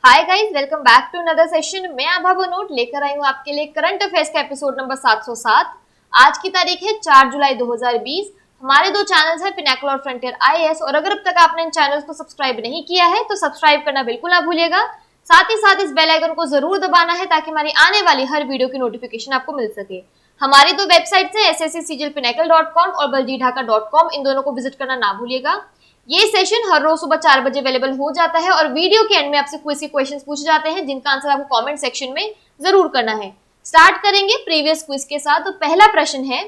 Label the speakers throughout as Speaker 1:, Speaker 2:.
Speaker 1: Hi guys, welcome back to another session. मैं आभा बनोट लेकर आई हूँ आपके लिए करंट अफेयर्स का एपिसोड नंबर 707। आज की तारीख है 4 जुलाई 2020। हमारे दो चैनल्स हैं, पिनाकल और फ्रंटियर आईएएस, और अगर अब तक आपने इन चैनल्स को सब्सक्राइब नहीं किया है तो सब्सक्राइब करना बिल्कुल ना भूलिएगा। साथ ही साथ इस बेल आइकन को जरूर दबाना है ताकि हमारी आने वाली हर वीडियो की नोटिफिकेशन आपको मिल सके। हमारी दो वेबसाइट्स हैं ssccglpinacle.com और baljeethaka.com, इन दोनों को विजिट करना ना भूलिएगा। ये सेशन हर रोज सुबह 4 बजे अवेलेबल हो जाता है और वीडियो के एंड में आपसे क्विज के क्वेश्चंस पूछे जाते हैं जिनका आंसर आपको कमेंट सेक्शन में जरूर करना है। स्टार्ट करेंगे प्रीवियस क्विज के साथ। तो पहला प्रश्न है,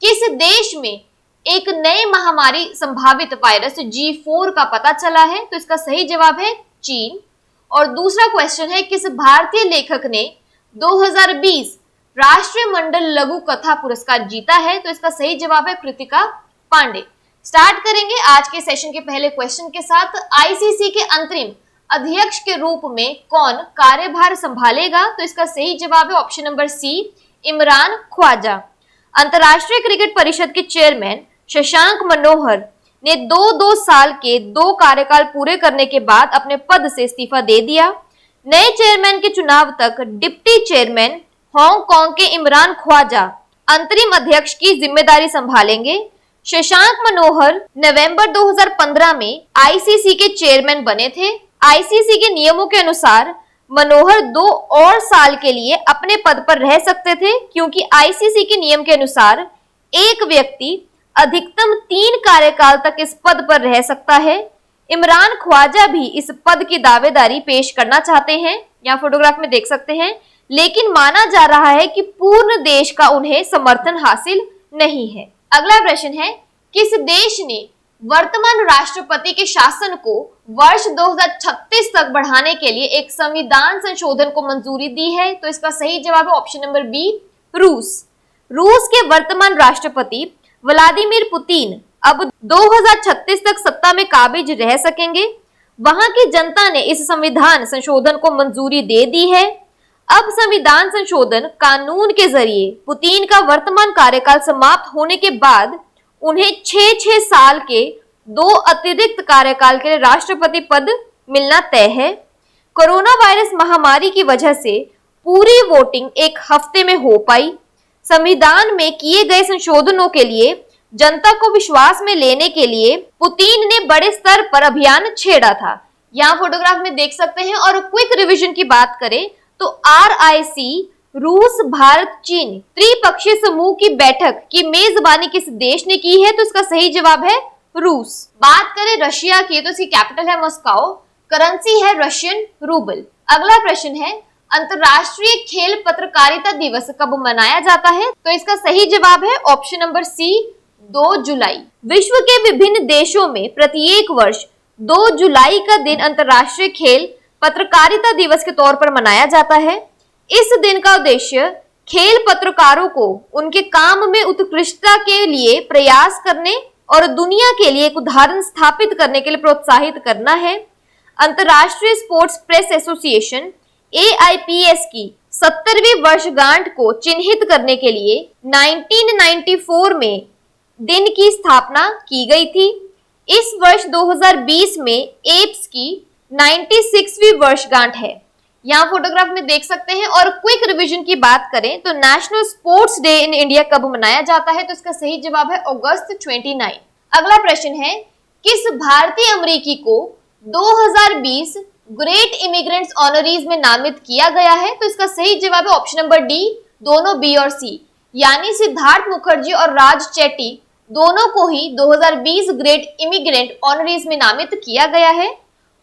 Speaker 1: किस देश में एक नए महामारी संभावित वायरस G4 का पता चला है? तो इसका सही जवाब है चीन। और दूसरा क्वेश्चन है, किस भारतीय लेखक ने 2020 राष्ट्रीय मंडल लघु कथा पुरस्कार जीता है? तो इसका सही जवाब है कृतिका पांडे। स्टार्ट करेंगे आज के सेशन के पहले क्वेश्चन के साथ। आईसीसी के अंतरिम अध्यक्ष के रूप में कौन कार्यभार संभालेगा? तो इसका सही जवाब है option number C, Imran Khawaja. अंतरराष्ट्रीय क्रिकेट परिषद के चेयरमैन शशांक मनोहर ने 2 साल के 2 कार्यकाल पूरे करने के बाद अपने पद से इस्तीफा दे दिया। नए चेयरमैन के चुनाव तक डिप्टी चेयरमैन हांगकांग के इमरान ख्वाजा अंतरिम अध्यक्ष की जिम्मेदारी संभालेंगे। शशांक मनोहर नवंबर 2015 में आईसीसी के चेयरमैन बने थे। आईसीसी के नियमों के अनुसार मनोहर 2 और साल के लिए अपने पद पर रह सकते थे, क्योंकि आईसीसी के नियम के अनुसार एक व्यक्ति अधिकतम 3 कार्यकाल तक इस पद पर रह सकता है। इमरान ख्वाजा भी इस पद की दावेदारी पेश करना चाहते हैं, यहाँ फोटोग्राफ में देख सकते हैं, लेकिन माना जा रहा है कि पूर्ण देश का उन्हें समर्थन हासिल नहीं है। अगला प्रश्न है, किस देश ने वर्तमान राष्ट्रपति के शासन को वर्ष 2036 तक बढ़ाने के लिए एक संविधान संशोधन को मंजूरी दी है? तो इसका सही जवाब है ऑप्शन नंबर बी, रूस। रूस के वर्तमान राष्ट्रपति व्लादिमीर पुतिन अब 2036 तक सत्ता में काबिज रह सकेंगे। वहां की जनता ने इस संविधान संशोधन को मंजूरी दे दी है। अब संविधान संशोधन कानून के जरिए पुतिन का वर्तमान कार्यकाल समाप्त होने के बाद उन्हें 6 साल के 2 अतिरिक्त कार्यकाल के लिए राष्ट्रपति पद मिलना तय है। कोरोना वायरस महामारी की वजह से पूरी वोटिंग एक हफ्ते में हो पाई। संविधान में किए गए संशोधनों के लिए जनता को विश्वास में लेने के लिए पुतिन ने बड़े स्तर पर अभियान छेड़ा था। यहाँ फोटोग्राफ में देख सकते हैं। और क्विक रिवीजन की बात करें तो RIC रूस भारत चीन त्रिपक्षीय समूह की बैठक की मेजबानी किस देश ने की है? तो इसका सही जवाब है रूस। बात करें रशिया की तो इसकी कैपिटल है मॉस्को, करेंसी है रशियन रूबल। अगला प्रश्न है, अंतरराष्ट्रीय खेल पत्रकारिता दिवस कब मनाया जाता है? तो इसका सही जवाब है ऑप्शन नंबर सी, 2 जुलाई। विश्व के विभिन्न देशों में प्रत्येक वर्ष 2 जुलाई का दिन अंतरराष्ट्रीय खेल पत्रकारिता दिवस के तौर पर मनाया जाता है। इस दिन का उद्देश्य खेल पत्रकारों को उनके काम में उत्कृष्टता के लिए प्रयास करने और दुनिया के लिए एक उदाहरण स्थापित करने के लिए प्रोत्साहित करना है। अंतरराष्ट्रीय स्पोर्ट्स प्रेस एसोसिएशन AIPS की 70वीं वर्षगांठ को चिन्हित करने के लिए 1994 में दिन की स्थापना की गई थी। इस वर्ष 2020 में एप्स की 96वीं वर्षगांठ है। यहाँ फोटोग्राफ में देख सकते हैं। और क्विक रिवीजन की बात करें तो national sports day in India कब मनाया जाता है? तो इसका सही जवाब है अगस्त 29। अगला प्रश्न है, किस भारतीय अमेरिकी को 2020 ग्रेट इमिग्रेंट्स ऑनरीज में नामित किया गया है? तो इसका सही जवाब है ऑप्शन नंबर डी, दोनों बी और सी, यानी सिद्धार्थ मुखर्जी और राज चेट्टी दोनों को ही 2020 ग्रेट इमिग्रेंट ऑनरीज में नामित किया गया है।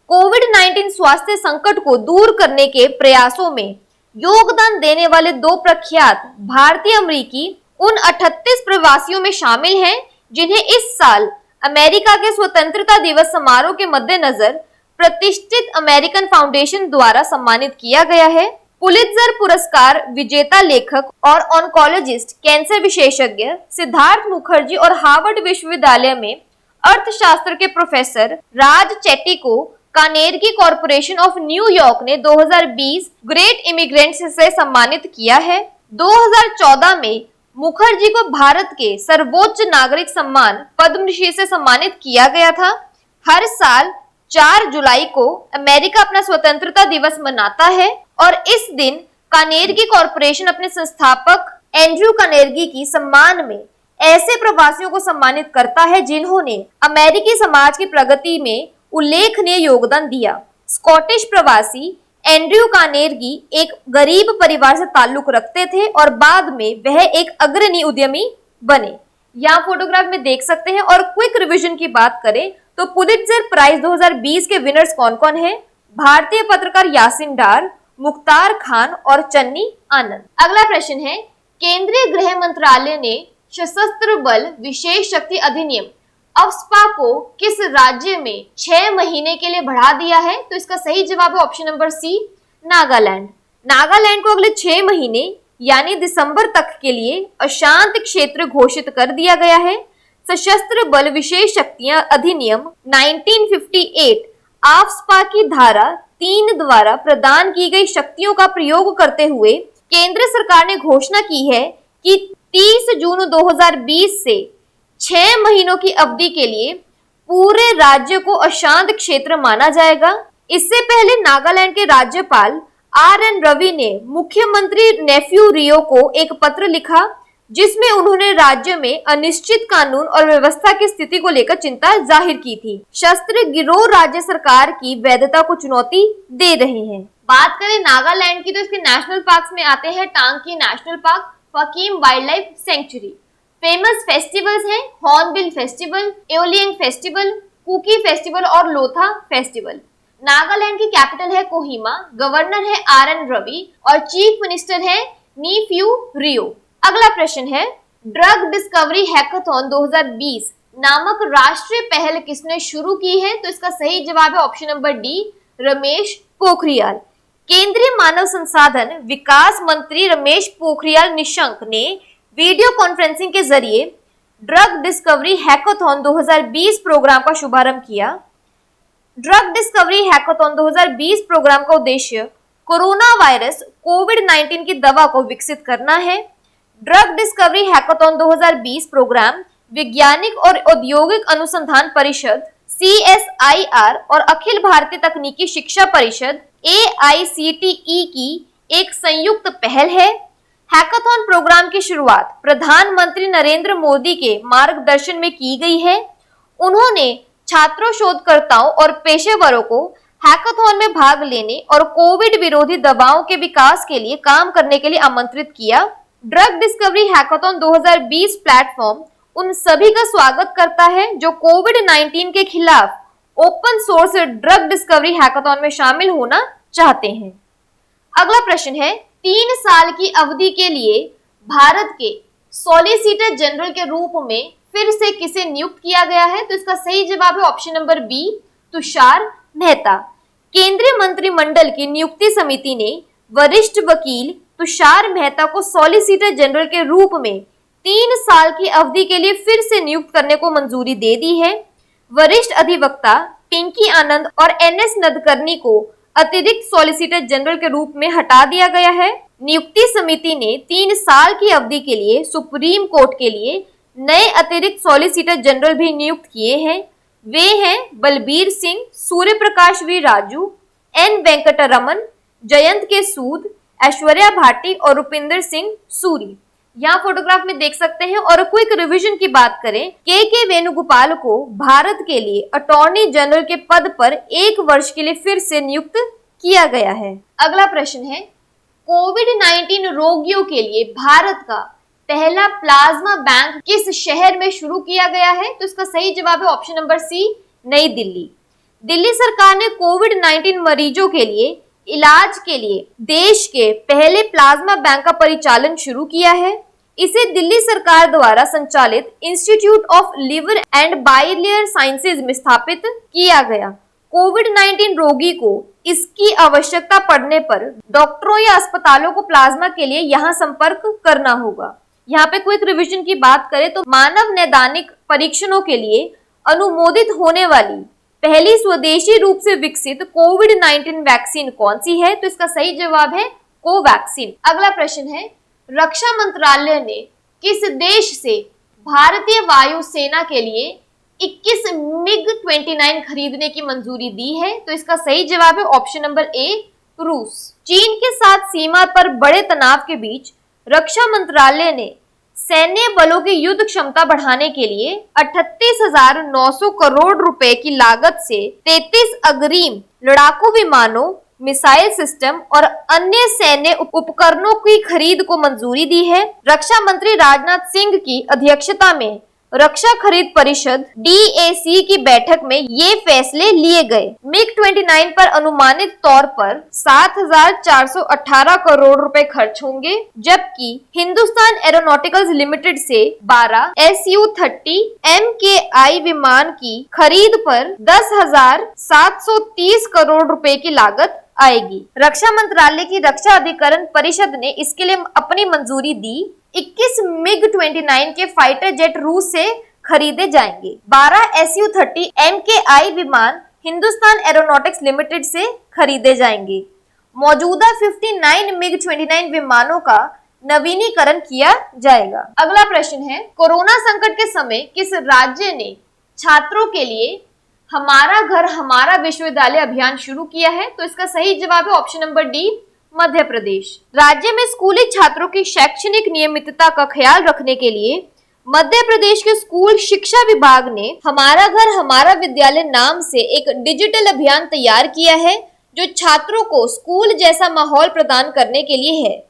Speaker 1: कोविड-19 स्वास्थ्य संकट को दूर करने के प्रयासों में योगदान देने वाले 2 प्रख्यात भारतीय अमेरिकी उन 38 प्रवासियों में शामिल हैं जिन्हें इस साल अमेरिका के स्वतंत्रता दिवस समारोह के मद्देनजर प्रतिष्ठित अमेरिकन फाउंडेशन द्वारा सम्मानित किया गया है। पुलित्जर पुरस्कार विजेता लेखक और ऑन्कोलॉजिस्ट कैंसर विशेषज्ञ सिद्धार्थ मुखर्जी और हार्वर्ड विश्वविद्यालय में अर्थशास्त्र के प्रोफेसर राज चेट्टी को कार्नेगी कॉरपोरेशन ऑफ न्यूयॉर्क ने 2020 ग्रेट इमिग्रेंट्स से सम्मानित किया है। 2014 में मुखर्जी को भारत के सर्वोच्च नागरिक सम्मान पद्मश्री से सम्मानित किया गया था। हर साल 4 जुलाई को अमेरिका अपना स्वतंत्रता दिवस मनाता है और इस दिन कार्नेगी कॉरपोरेशन अपने संस्थापक एंड्रयू कार्नेगी की सम्मान में ऐसे प्रवासियों को सम्मानित करता है जिन्होंने अमेरिकी समाज की प्रगति में उल्लेखनीय योगदान दिया। स्कॉटिश प्रवासी एंड्रयू कार्नेगी एक गरीब परिवार से ताल्लुक रखते थे और बाद में वह एक अग्रणी उद्यमी बने। यहाँ फोटोग्राफ में देख सकते हैं। और क्विक रिवीजन की बात करें तो पुलित्जर प्राइज 2020 के विनर्स कौन कौन हैं? भारतीय पत्रकार यासीन डार, मुख्तार खान और चन्नी आनंद। अगला प्रश्न है, केंद्रीय गृह मंत्रालय ने सशस्त्र बल विशेष शक्ति अधिनियम अफ्स्पा को किस राज्य में 6 महीने के लिए बढ़ा दिया है? तो इसका सही जवाब है option number C, Nagaland. Nagaland को अगले 6 महीने यानी दिसंबर तक के लिए अशांत क्षेत्र घोषित कर दिया गया है। सशस्त्र बल विशेष शक्तियां अधिनियम 1958 आफ्स्पा की धारा 3 द्वारा प्रदान की गई शक्तियों का प्रयोग करते हुए केंद्र सरकार ने घोषणा की है कि 30 जून 2020 से 6 महीनों की अवधि के लिए पूरे राज्य को अशांत क्षेत्र माना जाएगा। इससे पहले नागालैंड के राज्यपाल RN रवि ने मुख्यमंत्री नेफ्यू रियो को एक पत्र लिखा जिसमें उन्होंने राज्य में अनिश्चित कानून और व्यवस्था की स्थिति को लेकर चिंता जाहिर की थी। शस्त्र गिरोह राज्य सरकार की वैधता को चुनौती दे रहे हैं। बात करें नागालैंड की तो इसके नेशनल पार्क्स में आते हैं Ntangki national park, Fakim wild life sanctuary. Famous festivals हैं hornbill festival, Aoleang festival, Kuki festival और लोथा फेस्टिवल। नागालैंड की कैपिटल है कोहिमा, गवर्नर है RN रवि और चीफ मिनिस्टर है नेफ्यू रियो। अगला प्रश्न है, ड्रग डिस्कवरी हैकाथॉन 2020 नामक राष्ट्रीय पहल किसने शुरू की है? तो इसका सही जवाब है option number D, Ramesh Pokhriyal. केंद्रीय मानव संसाधन विकास मंत्री रमेश पोखरियाल निशंक ने वीडियो कॉन्फ्रेंसिंग के जरिए ड्रग डिस्कवरी हैकाथॉन 2020 प्रोग्राम का शुभारंभ किया। ड्रग डिस्कवरी हैकाथॉन 2020 प्रोग्राम का उद्देश्य कोरोना वायरस कोविड-19 की दवा को विकसित करना है। ड्रग डिस्कवरी हैकाथॉन 2020 प्रोग्राम वैज्ञानिक और औद्योगिक अनुसंधान परिषद CSIR और अखिल भारतीय तकनीकी शिक्षा परिषद AICTE की एक संयुक्त पहल है। हैकाथॉन प्रोग्राम की शुरुआत प्रधानमंत्री नरेंद्र मोदी के मार्गदर्शन में की गई है। उन्होंने छात्रों, शोधकर्ताओं और पेशेवरों को हैकाथॉन में भाग लेने और कोविड विरोधी दवाओं के विकास के लिए काम करने के लिए आमंत्रित किया। ड्रग डिस्कवरी हैकाथॉन 2020 प्लेटफॉर्म उन सभी का स्वागत करता है जो कोविड-19 के खिलाफ open source drug discovery hackathon में शामिल होना चाहते हैं। अगला प्रश्न है, 3 साल की अवधि के लिए भारत के सॉलिसिटर जनरल के रूप में फिर से किसे नियुक्त किया गया है? तो इसका सही जवाब है option number B, Tushar Mehta. केंद्रीय मंत्रिमंडल की नियुक्ति समिति ने वरिष्ठ वकील तुषार मेहता को सॉलिसिटर जनरल के रूप में 3 साल की अवधि के लिए फिर से नियुक्त करने को मंजूरी दे दी है। वरिष्ठ अधिवक्ता पिंकी आनंद और NS नदकर्णी को अतिरिक्त सॉलिसिटर जनरल के रूप में हटा दिया गया है। नियुक्ति समिति ने 3 साल की अवधि के लिए सुप्रीम कोर्ट के लिए नए अतिरिक्त सॉलिसिटर जनरल भी नियुक्त किए हैं। वे हैं बलबीर सिंह, सूर्य प्रकाश वी राजू, N वेंकटरमन, जयंत के सूद, ऐश्वर्या भाटी और रुपिंदर सिंह सूरी। यहाँ फोटोग्राफ में देख सकते हैं। और क्विक रिवीजन की बात करें, के वेणुगोपाल को भारत के लिए अटॉर्नी जनरल के पद पर 1 वर्ष के लिए फिर से नियुक्त किया गया है। अगला प्रश्न है, कोविड-19 रोगियों के लिए भारत का पहला प्लाज्मा बैंक किस शहर में शुरू किया गया है? तो इसका सही जवाब है ऑप्शन नंबर सी, नई दिल्ली। दिल्ली सरकार ने कोविड-19 मरीजों के लिए इलाज के लिए देश के पहले प्लाज्मा बैंक का परिचालन शुरू किया है। इसे दिल्ली सरकार द्वारा संचालित institute of liver and biliary sciences में स्थापित किया गया। कोविड-19 रोगी को इसकी आवश्यकता पड़ने पर डॉक्टरों या अस्पतालों को प्लाज्मा के लिए यहाँ संपर्क करना होगा। यहाँ पे क्विक रिवीजन की बात करें तो मानव नैदानिक परीक्षणों के लिए अनुमोदित होने वाली पहली स्वदेशी रूप से विकसित कोविड-19 वैक्सीन कौन सी है? तो इसका सही जवाब है कोवैक्सीन। अगला प्रश्न है, रक्षा मंत्रालय ने किस देश से भारतीय वायु सेना के लिए 21 MiG-29 खरीदने की मंजूरी दी है? तो इसका सही जवाब है ऑप्शन नंबर ए, रूस। चीन के साथ सीमा पर बड़े तनाव के बीच रक्षा मंत्रालय ने सैन्य बलों की युद्ध क्षमता बढ़ाने के लिए 38,900 करोड़ रुपए की लागत से 33 अग्रिम लड़ाकू विमानों, मिसाइल सिस्टम और अन्य सैन्य उपकरणों की खरीद को मंजूरी दी है। रक्षा मंत्री राजनाथ सिंह की अध्यक्षता में रक्षा खरीद परिषद DAC की बैठक में ये फैसले लिए गए। MiG-29 पर अनुमानित तौर पर 7,418 करोड़ रुपए खर्च होंगे, जबकि हिंदुस्तान एरोनॉटिकल्स लिमिटेड से 12 Su-30 MKI विमान की खरीद पर 10,730 करोड़ रुपए की लागत आएगी। रक्षा मंत्रालय की रक्षा अधिकरण परिषद ने इसके लिए अपनी मंजूरी दी। 21 MiG-29 के फाइटर जेट रूस से खरीदे जाएंगे। 12 Su-30 MKI विमान हिंदुस्तान एरोनॉटिक्स लिमिटेड से खरीदे जाएंगे। मौजूदा 59 MiG-29 विमानों का नवीनीकरण किया जाएगा। अगला प्रश्न है, कोरोना संकट के समय किस राज्य ने छात्रों के लिए हमारा घर हमारा विश्वविद्यालय अभियान शुरू किया है? तो इसका सही जवाब है option number D, Madhya Pradesh. राज्य में स्कूली छात्रों की शैक्षणिक नियमितता का ख्याल रखने के लिए मध्य प्रदेश के स्कूल शिक्षा विभाग ने हमारा घर हमारा विद्यालय नाम से एक डिजिटल अभियान तैयार किया है, जो छात्रों को स्कूल जैसा माहौल प्रदान करने के लिए है।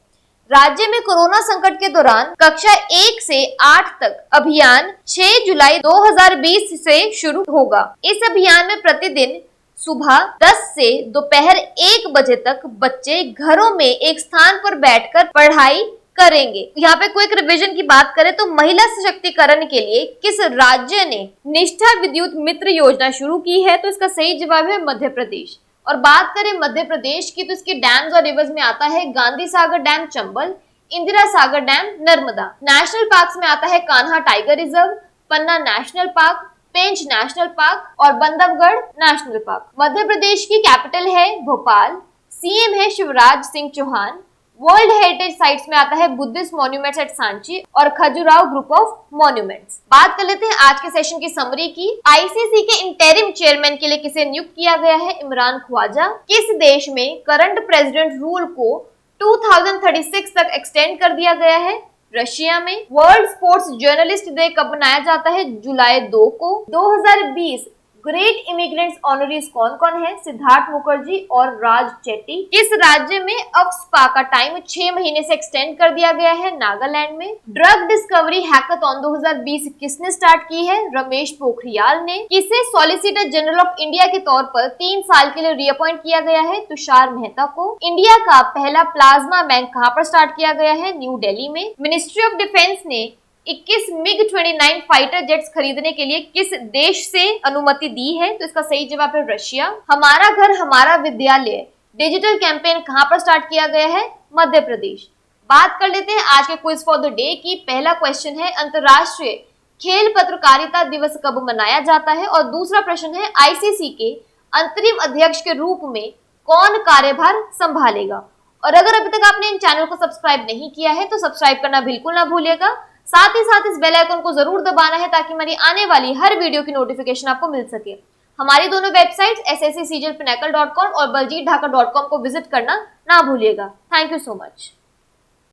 Speaker 1: राज्य में कोरोना संकट के दौरान कक्षा 1 से 8 तक अभियान 6 जुलाई 2020 से शुरू होगा। इस अभियान में प्रतिदिन सुबह 10 से दोपहर 1 बजे तक बच्चे घरों में एक स्थान पर बैठकर पढ़ाई करेंगे। यहाँ पे क्विक रिवीजन की बात करें तो महिला सशक्तिकरण के लिए किस राज्य ने निष्ठा विद्युत मित्र योजना शुरू की है? तो इसका सही जवाब है मध्य प्रदेश। और बात करें मध्य प्रदेश की तो इसके डैम्स और रिवर्स में आता है Gandhi Sagar dam Chambal, Indira Sagar dam Narmada. National parks में आता है कान्हा टाइगर रिजर्व, पन्ना नेशनल पार्क, पेंच नेशनल पार्क और बंधवगढ़ नेशनल पार्क। मध्य प्रदेश की कैपिटल है भोपाल, सीएम है Shivraj Singh Chouhan. World heritage sites में आता है बुद्धिस्ट मॉन्यूमेंट्स एट सांची और खजुराहो ग्रुप ऑफ मॉन्यूमेंट्स। बात कर लेते हैं आज के सेशन की समरी की। आईसीसी के इंटरिम चेयरमैन के लिए किसे नियुक्त किया गया है? इमरान ख्वाजा। किस देश में करंट प्रेसिडेंट रूल को 2036 तक एक्सटेंड कर दिया गया है? रशिया में। वर्ल्ड स्पोर्ट्स जर्नलिस्ट डे कब मनाया जाता है? जुलाई 2 को। 2020 ग्रेट इमिग्रेंट्स ऑनरीज कौन कौन है? सिद्धार्थ मुखर्जी और राज चेट्टी। किस राज्य में अफ्स्पा का टाइम 6 महीने से एक्सटेंड कर दिया गया है? नागालैंड में। ड्रग डिस्कवरी हैकाथॉन 2020 किसने स्टार्ट की है? रमेश पोखरियाल ने। किसे सॉलिसिटर जनरल ऑफ इंडिया के तौर पर 3 साल के लिए रीअपॉइंट किया गया है? तुषार मेहता को। इंडिया का पहला प्लाज्मा बैंक कहां पर स्टार्ट किया गया है? न्यू दिल्ली में। मिनिस्ट्री ऑफ डिफेंस ने 21 MiG-29 फाइटर जेट्स खरीदने के लिए किस देश से अनुमति दी है? तो इसका सही जवाब है रशिया। हमारा घर हमारा विद्यालय डिजिटल कैंपेन कहां पर स्टार्ट किया गया है? मध्य प्रदेश। बात कर लेते हैं आज के क्विज फॉर द डे की। पहला क्वेश्चन है, अंतरराष्ट्रीय खेल पत्रकारिता दिवस कब मनाया जाता है? और दूसरा प्रश्न है, आईसीसी के अंतरिम अध्यक्ष के रूप में कौन कार्यभार संभालेगा? और अगर अभी तक आपने इन चैनल को सब्सक्राइब नहीं किया है तो सब्सक्राइब करना बिल्कुल ना भूलिएगा। साथ ही साथ इस बेल आइकन को जरूर दबाना है ताकि हमारी आने वाली हर वीडियो की नोटिफिकेशन आपको मिल सके। हमारी दोनों वेबसाइट्स SSC CGL Pinnacle.com और baljeetdhaka.com को विजिट करना ना भूलिएगा। Thank you so much.